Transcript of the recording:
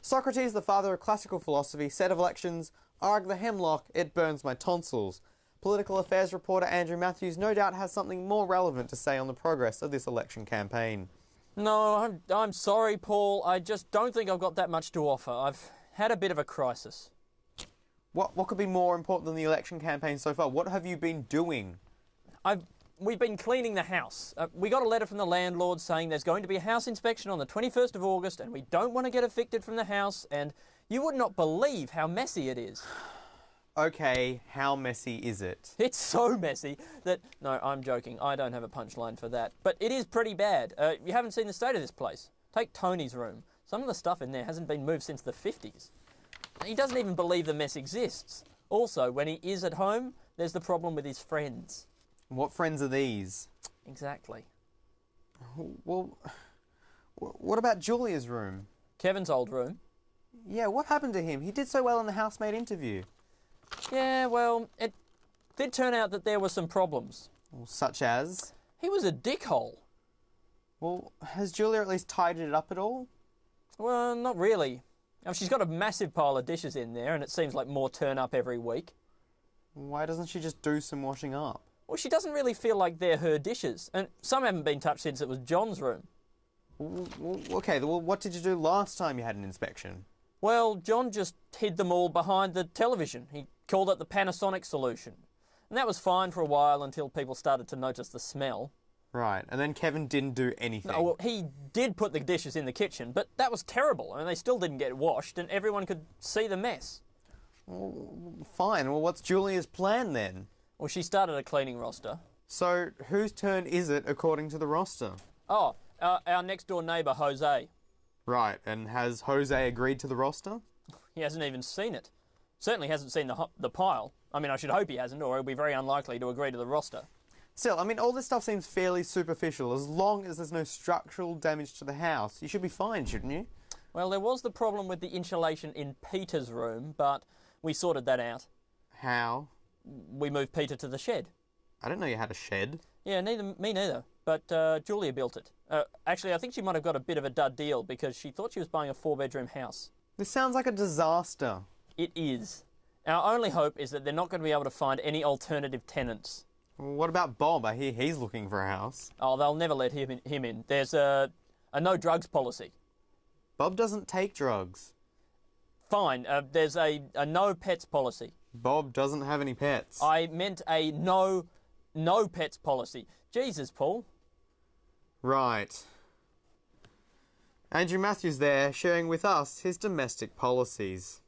Socrates, the father of classical philosophy, said of elections, "Argh the hemlock, it burns my tonsils." Political affairs reporter Andrew Matthews no doubt has something more relevant to say on the progress of this election campaign. No, I'm sorry, Paul. I just don't think I've got that much to offer. I've had a bit of a crisis. What could be more important than the election campaign so far? What have you been doing? We've been cleaning the house. We got a letter from the landlord saying there's going to be a house inspection on the 21st of August and we don't want to get evicted from the house, and you would not believe how messy it is. Okay, how messy is it? It's so messy that... No, I'm joking. I don't have a punchline for that. But it is pretty bad. You haven't seen the state of this place. Take Tony's room. Some of the stuff in there hasn't been moved since the 50s. He doesn't even believe the mess exists. Also, when he is at home, there's the problem with his friends. What friends are these? Exactly. Well, what about Julia's room? Kevin's old room. Yeah, what happened to him? He did so well in the housemate interview. Yeah, well, it did turn out that there were some problems. Well, such as? He was a dickhole. Well, has Julia at least tidied it up at all? Well, not really. She's got a massive pile of dishes in there, and it seems like more turn up every week. Why doesn't she just do some washing up? Well, she doesn't really feel like they're her dishes, and some haven't been touched since it was John's room. Okay, well, what did you do last time you had an inspection? Well, John just hid them all behind the television. He called it the Panasonic solution. And that was fine for a while until people started to notice the smell. Right, and then Kevin didn't do anything. No, well, he did put the dishes in the kitchen, but that was terrible. I mean, they still didn't get washed, and everyone could see the mess. Well, fine. Well, what's Julia's plan then? Well, she started a cleaning roster. So, whose turn is it according to the roster? Oh, our next-door neighbour, Jose. Right, and has Jose agreed to the roster? He hasn't even seen it. Certainly hasn't seen the pile. I mean, I should hope he hasn't, or he'll be very unlikely to agree to the roster. Still, I mean, all this stuff seems fairly superficial. As long as there's no structural damage to the house, you should be fine, shouldn't you? Well, there was the problem with the insulation in Peter's room, but we sorted that out. How? We moved Peter to the shed. I didn't know you had a shed. Yeah, me neither. But Julia built it. Actually, I think she might have got a bit of a dud deal because she thought she was buying a 4-bedroom house. This sounds like a disaster. It is. Our only hope is that they're not going to be able to find any alternative tenants. What about Bob? I hear he's looking for a house. Oh, they'll never let him in. There's a no drugs policy. Bob doesn't take drugs. Fine, there's a no pets policy. Bob doesn't have any pets. I meant a no pets policy. Jesus, Paul. Right. Andrew Matthews there, sharing with us his domestic policies.